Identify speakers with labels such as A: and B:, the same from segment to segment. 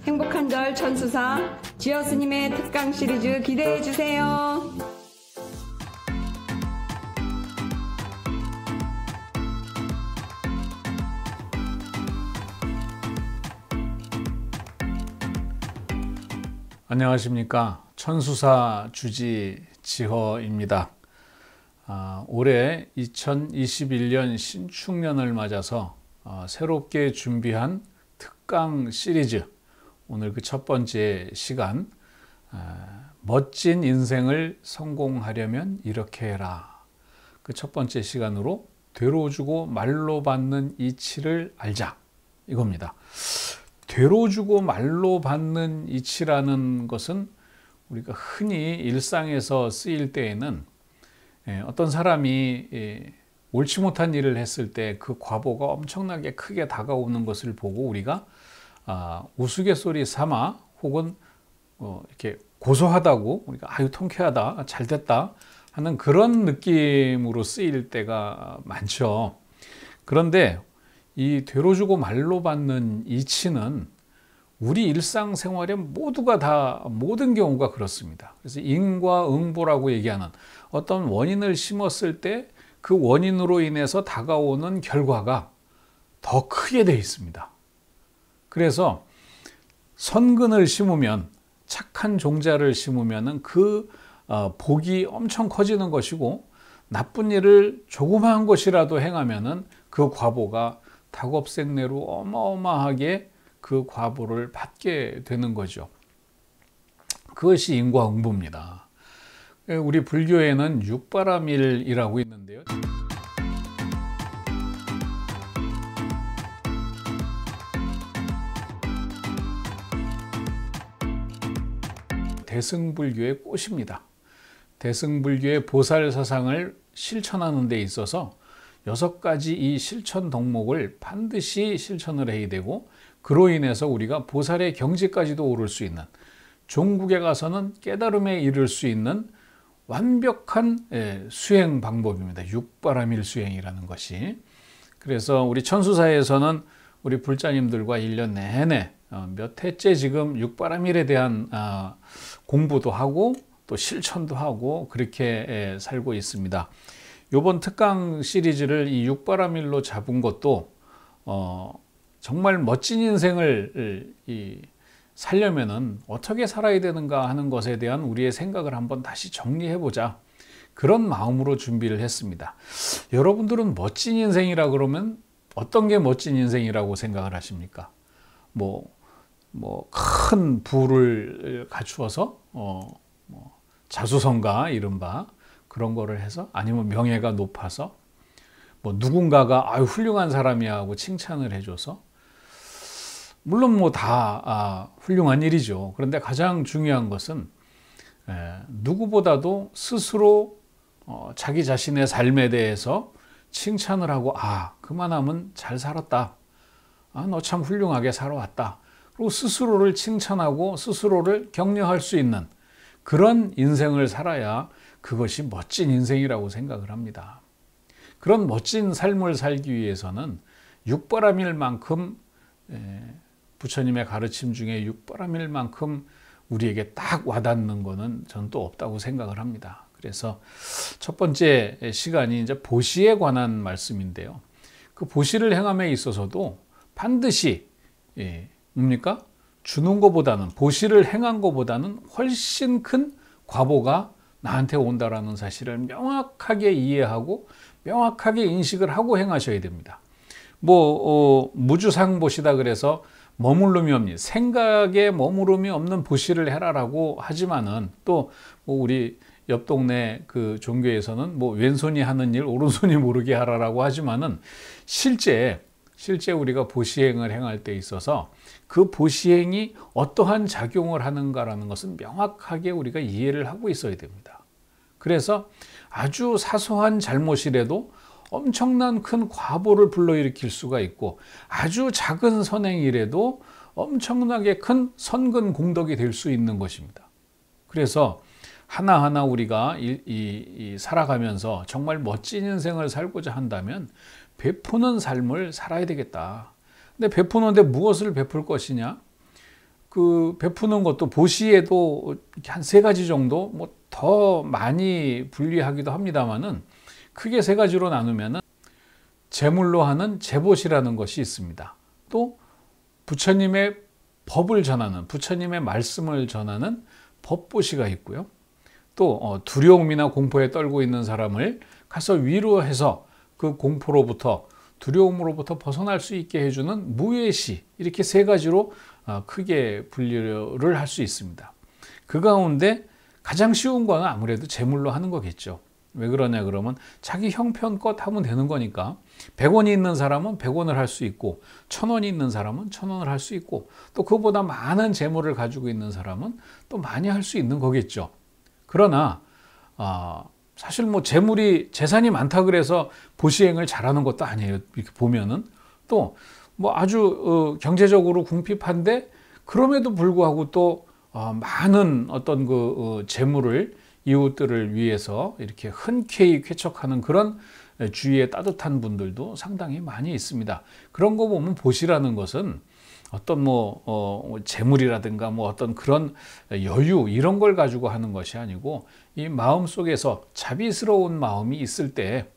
A: 행복한 절 천수사 지어 스님의 특강 시리즈 기대해 주세요.
B: 안녕하십니까. 천수사 주지 지허입니다. 올해 2021년 신축년을 맞아서 새롭게 준비한 특강 시리즈, 오늘 그 첫 번째 시간, 멋진 인생을 성공하려면 이렇게 해라. 그 첫 번째 시간으로 되로 주고 말로 받는 이치를 알자, 이겁니다. 되로 주고 말로 받는 이치라는 것은 우리가 흔히 일상에서 쓰일 때에는 어떤 사람이 옳지 못한 일을 했을 때 그 과보가 엄청나게 크게 다가오는 것을 보고 우리가 우스갯소리 삼아 혹은 이렇게 고소하다고 우리가 아유 통쾌하다, 잘됐다 하는 그런 느낌으로 쓰일 때가 많죠. 그런데 이 되로 주고 말로 받는 이치는 우리 일상생활에 모두가 다 모든 경우가 그렇습니다. 그래서 인과응보라고 얘기하는 어떤 원인을 심었을 때 그 원인으로 인해서 다가오는 결과가 더 크게 되어 있습니다. 그래서 선근을 심으면, 착한 종자를 심으면 그 복이 엄청 커지는 것이고, 나쁜 일을 조그마한 것이라도 행하면 그 과보가 닭업생내로 어마어마하게 그 과보를 받게 되는 거죠. 그것이 인과응보입니다. 우리 불교에는 육바라밀이라고 있는데요. 대승불교의 꽃입니다. 대승불교의 보살사상을 실천하는 데 있어서 6가지 이 실천 덕목을 반드시 실천을 해야 되고, 그로 인해서 우리가 보살의 경지까지도 오를 수 있는, 종국에 가서는 깨달음에 이를 수 있는 완벽한 수행 방법입니다. 육바라밀 수행이라는 것이. 그래서 우리 천수사에서는 우리 불자님들과 1년 내내 몇 해째 지금 육바라밀에 대한 공부도 하고 또 실천도 하고 그렇게 살고 있습니다. 이번 특강 시리즈를 이 육바라밀로 잡은 것도 정말 멋진 인생을 살려면은 어떻게 살아야 되는가 하는 것에 대한 우리의 생각을 한번 다시 정리해보자, 그런 마음으로 준비를 했습니다. 여러분들은 멋진 인생이라 그러면 어떤 게 멋진 인생이라고 생각을 하십니까? 큰 부를 갖추어서 자수성가 이른바 그런 거를 해서, 아니면 명예가 높아서, 누군가가 아유 훌륭한 사람이야 하고 칭찬을 해줘서, 물론 다 훌륭한 일이죠. 그런데 가장 중요한 것은 누구보다도 스스로 자기 자신의 삶에 대해서 칭찬을 하고, 그만하면 잘 살았다, 너 참 훌륭하게 살아왔다, 그리고 스스로를 칭찬하고 스스로를 격려할 수 있는 그런 인생을 살아야 그것이 멋진 인생이라고 생각을 합니다. 그런 멋진 삶을 살기 위해서는 육바라밀만큼, 부처님의 가르침 중에 육바라밀만큼 우리에게 딱 와닿는 것은 저는 또 없다고 생각을 합니다. 그래서 첫 번째 시간이 이제 보시에 관한 말씀인데요. 그 보시를 행함에 있어서도 반드시 뭡니까? 주는 것보다는, 보시를 행한 것보다는 훨씬 큰 과보가 나한테 온다라는 사실을 명확하게 이해하고 명확하게 인식을 하고 행하셔야 됩니다. 무주상보시다 그래서 머물름이 없니, 생각에 머무름이 없는 보시를 해라라고 하지만은, 또 우리 옆 동네 그 종교에서는 왼손이 하는 일 오른손이 모르게 하라라고 하지만은, 실제 우리가 보시행을 행할 때 있어서 그 보시행이 어떠한 작용을 하는가라는 것은 명확하게 우리가 이해를 하고 있어야 됩니다. 그래서 아주 사소한 잘못이라도 엄청난 큰 과보를 불러일으킬 수가 있고, 아주 작은 선행이라도 엄청나게 큰 선근 공덕이 될 수 있는 것입니다. 그래서 하나하나 우리가 살아가면서 정말 멋진 인생을 살고자 한다면 베푸는 삶을 살아야 되겠다. 근데 베푸는데 무엇을 베풀 것이냐? 그 베푸는 것도 보시에도 한 3가지 정도, 뭐 더 많이 분리하기도 합니다만은 크게 3가지로 나누면은 제물로 하는 제봇이라는 것이 있습니다. 또 부처님의 법을 전하는, 부처님의 말씀을 전하는 법보시가 있고요. 또 두려움이나 공포에 떨고 있는 사람을 가서 위로해서 그 공포로부터, 두려움으로부터 벗어날 수 있게 해주는 무예시, 이렇게 3가지로 크게 분류를 할 수 있습니다. 그 가운데 가장 쉬운 거는 아무래도 제물로 하는 거겠죠. 왜 그러냐 그러면 자기 형편껏 하면 되는 거니까 100원이 있는 사람은 100원을 할 수 있고 1000원이 있는 사람은 1000원을 할 수 있고 또 그보다 많은 재물을 가지고 있는 사람은 또 많이 할 수 있는 거겠죠. 그러나 사실 뭐 재산이 많다 그래서 보시행을 잘하는 것도 아니에요. 이렇게 보면은 또 뭐 아주 경제적으로 궁핍한데 그럼에도 불구하고 또 많은 어떤 그 재물을 이웃들을 위해서 이렇게 흔쾌히 쾌척하는 그런 주위에 따뜻한 분들도 상당히 많이 있습니다. 그런 거 보면 보시라는 것은 어떤 재물이라든가 뭐 어떤 그런 여유 이런 걸 가지고 하는 것이 아니고 이 마음 속에서 자비스러운 마음이 있을 때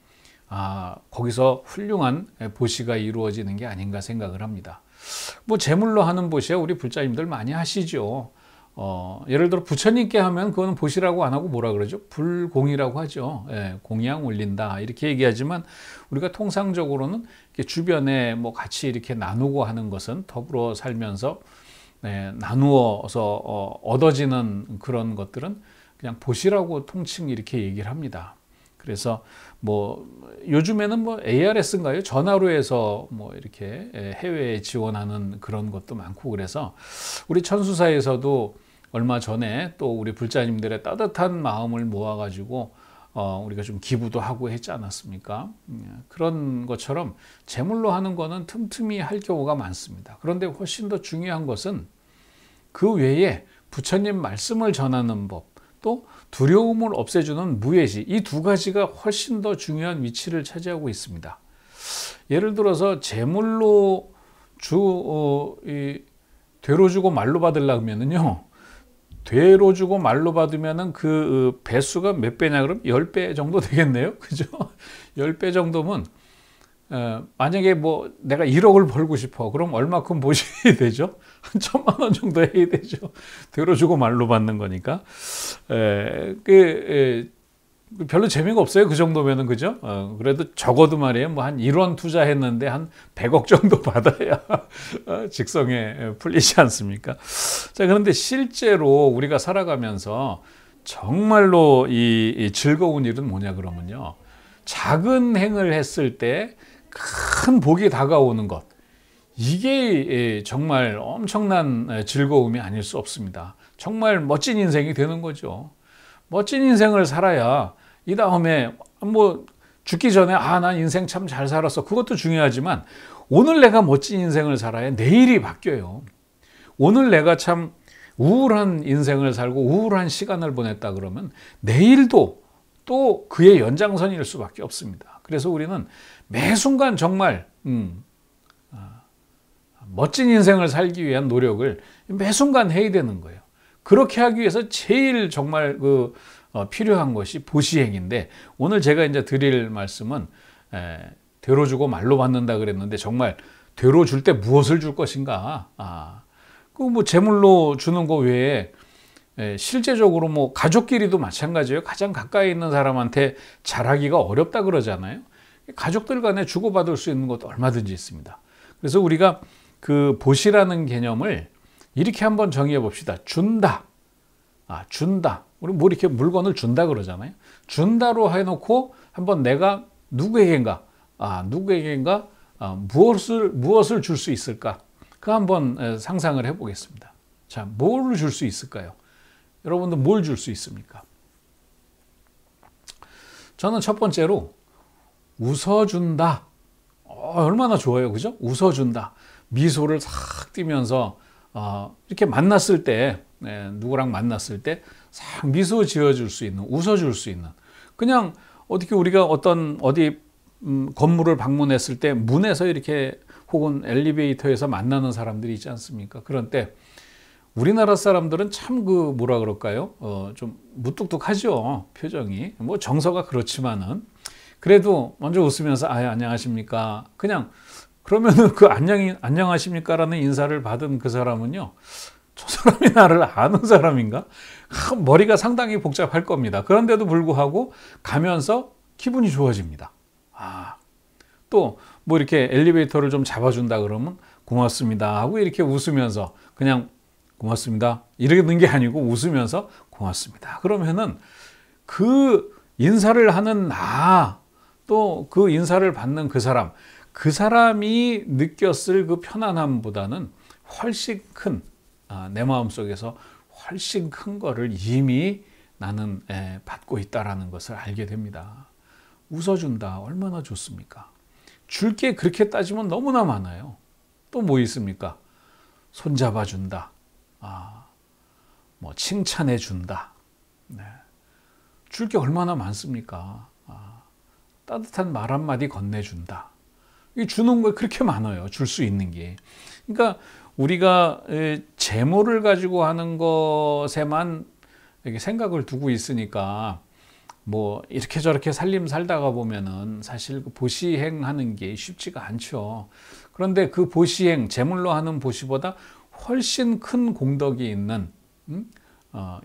B: 거기서 훌륭한 보시가 이루어지는 게 아닌가 생각을 합니다. 뭐 제물로 하는 보시야 우리 불자님들 많이 하시죠. 예를 들어 부처님께 하면 그거는 보시라고 안 하고 뭐라 그러죠? 불공이라고 하죠. 예, 공양 올린다 이렇게 얘기하지만 우리가 통상적으로는 이렇게 주변에 뭐 같이 이렇게 나누고 하는 것은 더불어 살면서 나누어서 얻어지는 그런 것들은 그냥 보시라고 통칭 이렇게 얘기를 합니다. 그래서 뭐 요즘에는 뭐 ARS인가요? 전화로 해서 뭐 이렇게 해외에 지원하는 그런 것도 많고 그래서 우리 천수사에서도 얼마 전에 또 우리 불자님들의 따뜻한 마음을 모아가지고 우리가 좀 기부도 하고 했지 않았습니까? 그런 것처럼 제물로 하는 거는 틈틈이 할 경우가 많습니다. 그런데 훨씬 더 중요한 것은 그 외에 부처님 말씀을 전하는 법, 또 두려움을 없애주는 무예시, 이 2가지가 훨씬 더 중요한 위치를 차지하고 있습니다. 예를 들어서 제물로 되로 주고 말로 받으려고 하면은요, 되로 주고 말로 받으면은 그 배수가 몇 배냐 그럼 10배 정도 되겠네요. 그죠? 10배 정도면 만약에 뭐 내가 1억을 벌고 싶어. 그럼 얼마큼 보셔야 되죠? 한 1000만 원 정도 해야 되죠. 되로 주고 말로 받는 거니까. 별로 재미가 없어요. 그 정도면은, 그죠? 그래도 적어도 말이에요. 뭐 한 1원 투자했는데 한 100억 정도 받아야 직성에 풀리지 않습니까? 자, 그런데 실제로 우리가 살아가면서 정말로 이 즐거운 일은 뭐냐 그러면요. 작은 행을 했을 때 큰 복이 다가오는 것. 이게 정말 엄청난 즐거움이 아닐 수 없습니다. 정말 멋진 인생이 되는 거죠. 멋진 인생을 살아야 이 다음에 뭐 죽기 전에 난 인생 참 잘 살았어. 그것도 중요하지만 오늘 내가 멋진 인생을 살아야 내일이 바뀌어요. 오늘 내가 참 우울한 인생을 살고 우울한 시간을 보냈다 그러면 내일도 또 그의 연장선일 수밖에 없습니다. 그래서 우리는 매 순간 정말 멋진 인생을 살기 위한 노력을 매 순간 해야 되는 거예요. 그렇게 하기 위해서 제일 정말 필요한 것이 보시행인데 오늘 제가 이제 드릴 말씀은 되로 주고 말로 받는다 그랬는데 정말 되로 줄 때 무엇을 줄 것인가? 그 뭐 제물로 주는 거 외에 실제적으로 뭐 가족끼리도 마찬가지예요. 가장 가까이 있는 사람한테 잘하기가 어렵다 그러잖아요. 가족들 간에 주고받을 수 있는 것도 얼마든지 있습니다. 그래서 우리가 그 보시라는 개념을 이렇게 한번 정의해 봅시다. 준다. 준다. 우리 뭐 이렇게 물건을 준다 그러잖아요. 준다로 해놓고 한번 내가 누구에겐가 무엇을 줄 수 있을까? 그 한번 상상을 해보겠습니다. 자, 뭘 줄 수 있을까요? 여러분들 뭘 줄 수 있습니까? 저는 첫 번째로 웃어준다. 얼마나 좋아요, 그죠? 웃어준다. 미소를 싹 띠면서 이렇게 만났을 때 누구랑 만났을 때 싹 미소 지어줄 수 있는, 웃어줄 수 있는. 그냥 어떻게 우리가 어디 건물을 방문했을 때 문에서 이렇게 혹은 엘리베이터에서 만나는 사람들이 있지 않습니까? 그런 때 우리나라 사람들은 참 뭐라 그럴까요? 좀 무뚝뚝하죠. 표정이. 뭐 정서가 그렇지만은 그래도 먼저 웃으면서 안녕하십니까? 그냥 그러면은 그 안녕하십니까라는 인사를 받은 그 사람은요. 저 사람이 나를 아는 사람인가? 머리가 상당히 복잡할 겁니다. 그런데도 불구하고 가면서 기분이 좋아집니다. 또 뭐 이렇게 엘리베이터를 좀 잡아준다 그러면 고맙습니다 하고 이렇게 웃으면서 그냥 고맙습니다 이러는 게 아니고 웃으면서 고맙습니다. 그러면은 그 인사를 하는 또 그 인사를 받는 그 사람이 느꼈을 그 편안함보다는 훨씬 큰 내 마음속에서 훨씬 큰 거를 이미 나는 받고 있다라는 것을 알게 됩니다. 웃어준다 얼마나 좋습니까? 줄 게 그렇게 따지면 너무나 많아요. 또 뭐 있습니까? 손잡아준다. 뭐 칭찬해준다. 네. 줄 게 얼마나 많습니까? 따뜻한 말 한마디 건네준다. 이 주는 거 그렇게 많아요. 줄 수 있는 게. 그러니까 우리가 재물을 가지고 하는 것에만 이렇게 생각을 두고 있으니까 뭐 이렇게 저렇게 살다가 보면은 사실 그 보시행하는 게 쉽지가 않죠. 그런데 그 보시행, 재물로 하는 보시보다 훨씬 큰 공덕이 있는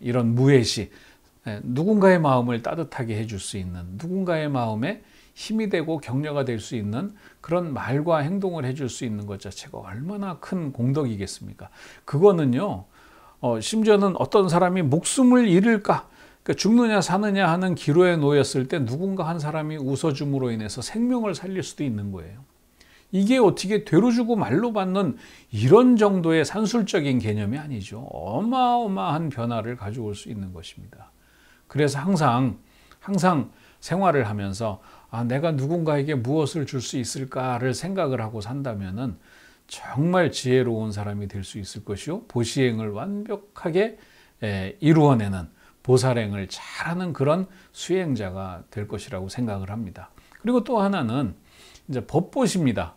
B: 이런 무예시, 누군가의 마음을 따뜻하게 해줄 수 있는, 누군가의 마음에 힘이 되고 격려가 될 수 있는 그런 말과 행동을 해줄 수 있는 것 자체가 얼마나 큰 공덕이겠습니까? 그거는요, 심지어는 어떤 사람이 목숨을 잃을까, 그러니까 죽느냐 사느냐 하는 기로에 놓였을 때 누군가 한 사람이 웃어줌으로 인해서 생명을 살릴 수도 있는 거예요. 이게 어떻게 되로 주고 말로 받는 이런 정도의 산술적인 개념이 아니죠. 어마어마한 변화를 가져올 수 있는 것입니다. 그래서 항상 생활을 하면서 내가 누군가에게 무엇을 줄 수 있을까를 생각을 하고 산다면은 정말 지혜로운 사람이 될 수 있을 것이요. 보시행을 완벽하게 이루어내는 보살행을 잘하는 그런 수행자가 될 것이라고 생각을 합니다. 그리고 또 하나는 이제 법보시입니다.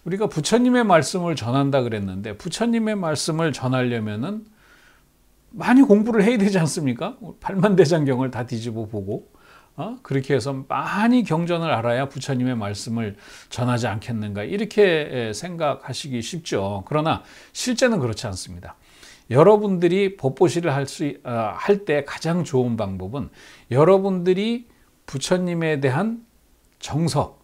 B: 우리가 부처님의 말씀을 전한다 그랬는데 부처님의 말씀을 전하려면은 많이 공부를 해야 되지 않습니까? 팔만대장경을 다 뒤집어 보고 그렇게 해서 많이 경전을 알아야 부처님의 말씀을 전하지 않겠는가 이렇게 생각하시기 쉽죠. 그러나 실제는 그렇지 않습니다. 여러분들이 법보시를 할 때 가장 좋은 방법은 여러분들이 부처님에 대한 정서,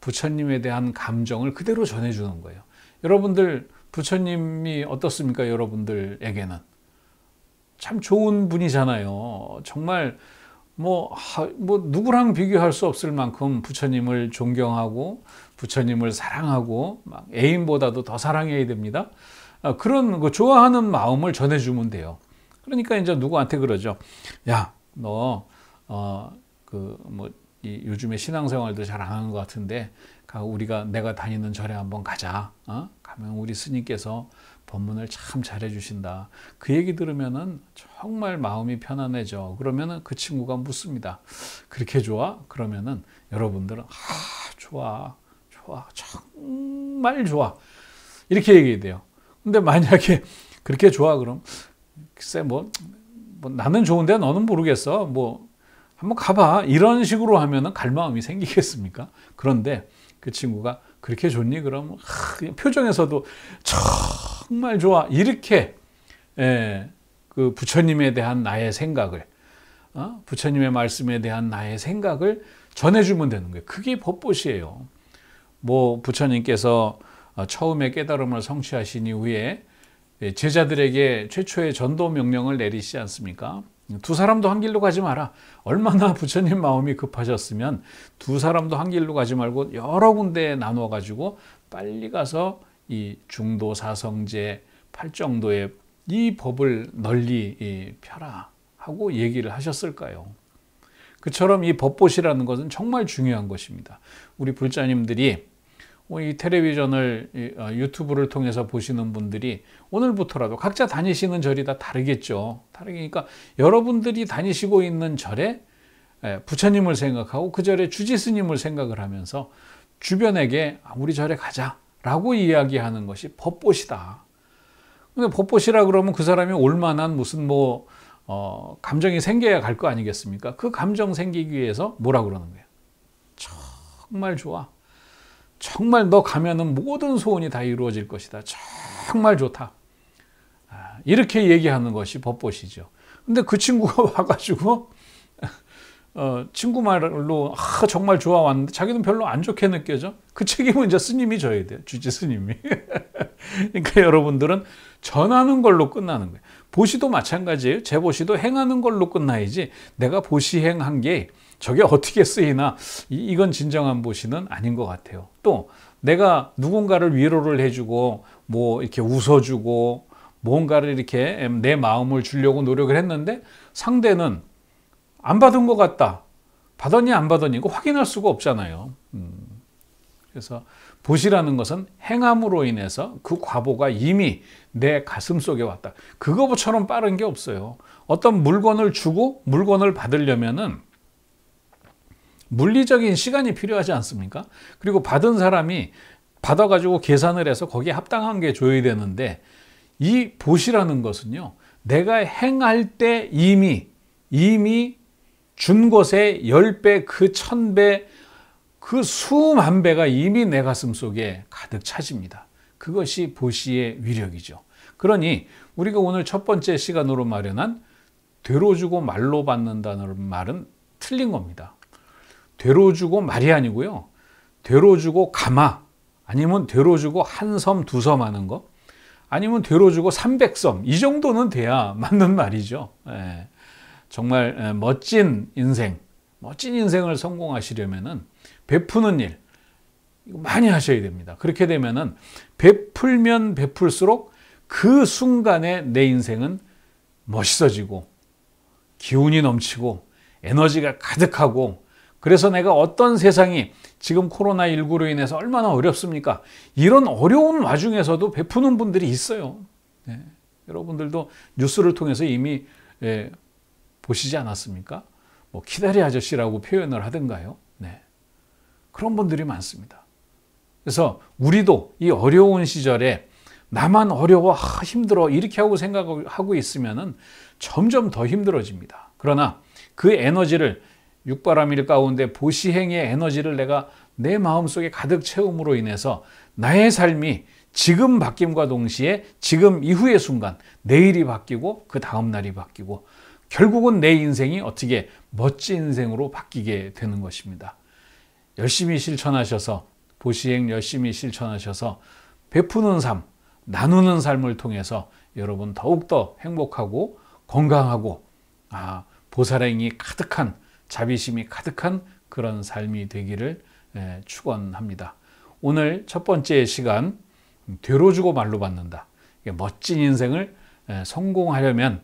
B: 부처님에 대한 감정을 그대로 전해주는 거예요. 여러분들 부처님이 어떻습니까? 여러분들에게는 참 좋은 분이잖아요. 정말 뭐 누구랑 비교할 수 없을 만큼 부처님을 존경하고 부처님을 사랑하고 막 애인보다도 더 사랑해야 됩니다. 그런 거 좋아하는 마음을 전해주면 돼요. 그러니까 이제 누구한테 그러죠. 야, 너 요즘에 신앙생활도 잘 안 하는 것 같은데 내가 다니는 절에 한번 가자. 가면 우리 스님께서 법문을 참 잘해주신다. 그 얘기 들으면은 정말 마음이 편안해져. 그러면은 그 친구가 묻습니다. 그렇게 좋아? 그러면은 여러분들은 좋아, 정말 좋아. 이렇게 얘기해야 돼요. 근데 만약에 그렇게 좋아 그럼 글쎄 뭐 나는 좋은데 너는 모르겠어. 뭐 한번 가봐. 이런 식으로 하면은 갈 마음이 생기겠습니까? 그런데 그 친구가 그렇게 좋니? 그러면 표정에서도 정말 좋아. 이렇게 그 부처님에 대한 나의 생각을 부처님의 말씀에 대한 나의 생각을 전해주면 되는 거예요. 그게 법보시예요. 뭐 부처님께서 처음에 깨달음을 성취하신 이후에 제자들에게 최초의 전도 명령을 내리시지 않습니까? 두 사람도 한 길로 가지 마라. 얼마나 부처님 마음이 급하셨으면 두 사람도 한 길로 가지 말고 여러 군데에 나눠 가지고 빨리 가서 이 중도 사성제 팔정도의 이 법을 널리 펴라 하고 얘기를 하셨을까요? 그처럼 이 법보시라는 것은 정말 중요한 것입니다. 우리 불자님들이 이 텔레비전을 유튜브를 통해서 보시는 분들이 오늘부터라도 각자 다니시는 절이 다 다르겠죠. 다르니까 여러분들이 다니시고 있는 절에 부처님을 생각하고 그 절에 주지스님을 생각을 하면서 주변에게 우리 절에 가자 라고 이야기하는 것이 법봇이다. 근데 법봇이라 그러면 그 사람이 올만한 무슨 감정이 생겨야 갈 거 아니겠습니까? 그 감정 생기기 위해서 뭐라 그러는 거예요? 정말 좋아. 정말 너 가면은 모든 소원이 다 이루어질 것이다. 정말 좋다. 이렇게 얘기하는 것이 법봇이죠. 근데 그 친구가 와가지고 친구 말로 정말 좋아 왔는데 자기는 별로 안 좋게 느껴져. 그 책임은 이제 스님이 져야 돼요. 주지 스님이. 그러니까 여러분들은 전하는 걸로 끝나는 거예요. 보시도 마찬가지예요. 제 보시도 행하는 걸로 끝나야지 내가 보시행한 게 저게 어떻게 쓰이나 이건 진정한 보시는 아닌 것 같아요. 또 내가 누군가를 위로를 해주고 이렇게 웃어주고 뭔가를 이렇게 내 마음을 주려고 노력을 했는데 상대는 안 받은 것 같다. 받았니 안 받았니 이거 확인할 수가 없잖아요. 그래서 보시라는 것은 행함으로 인해서 그 과보가 이미 내 가슴 속에 왔다. 그거처럼 빠른 게 없어요. 어떤 물건을 주고 물건을 받으려면은 물리적인 시간이 필요하지 않습니까? 그리고 받은 사람이 받아가지고 계산을 해서 거기에 합당한 게 줘야 되는데 이 보시라는 것은요. 내가 행할 때 이미 준 것의 10배, 그 1000배, 그 수만 배가 이미 내 가슴 속에 가득 차집니다. 그것이 보시의 위력이죠. 그러니 우리가 오늘 첫 번째 시간으로 마련한 되로 주고 말로 받는다는 말은 틀린 겁니다. 되로 주고 말이 아니고요. 되로 주고 가마, 아니면 되로 주고 한 섬, 두 섬 하는 거, 아니면 되로 주고 300섬, 이 정도는 돼야 맞는 말이죠. 정말 멋진 인생을 성공하시려면은 베푸는 일 이거 많이 하셔야 됩니다. 그렇게 되면은 베풀면 베풀수록 그 순간에 내 인생은 멋있어지고 기운이 넘치고 에너지가 가득하고 그래서 내가 어떤 세상이 지금 코로나19로 인해서 얼마나 어렵습니까? 이런 어려운 와중에서도 베푸는 분들이 있어요. 여러분들도 뉴스를 통해서 이미 보시지 않았습니까? 키다리 아저씨라고 표현을 하던가요? 그런 분들이 많습니다. 그래서 우리도 이 어려운 시절에 나만 어려워, 힘들어 이렇게 하고 생각하고 있으면은 점점 더 힘들어집니다. 그러나 그 에너지를 육바라밀 가운데 보시행의 에너지를 내가 내 마음속에 가득 채움으로 인해서 나의 삶이 지금 바뀜과 동시에 지금 이후의 순간 내일이 바뀌고 그 다음 날이 바뀌고 결국은 내 인생이 어떻게 멋진 인생으로 바뀌게 되는 것입니다. 열심히 실천하셔서 보시행 열심히 실천하셔서 베푸는 삶, 나누는 삶을 통해서 여러분 더욱더 행복하고 건강하고 보살행이 가득한 자비심이 가득한 그런 삶이 되기를 축원합니다. 오늘 첫 번째 시간 되로 주고 말로 받는다. 멋진 인생을 성공하려면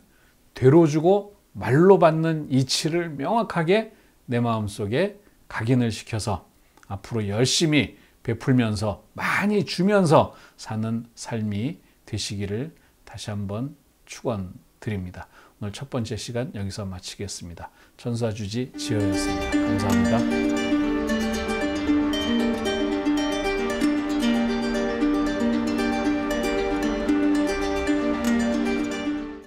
B: 되로 주고 말로 받는 이치를 명확하게 내 마음속에 각인을 시켜서 앞으로 열심히 베풀면서 많이 주면서 사는 삶이 되시기를 다시 한번 축원드립니다. 오늘 첫 번째 시간 여기서 마치겠습니다. 전사주지 지어였습니다. 감사합니다.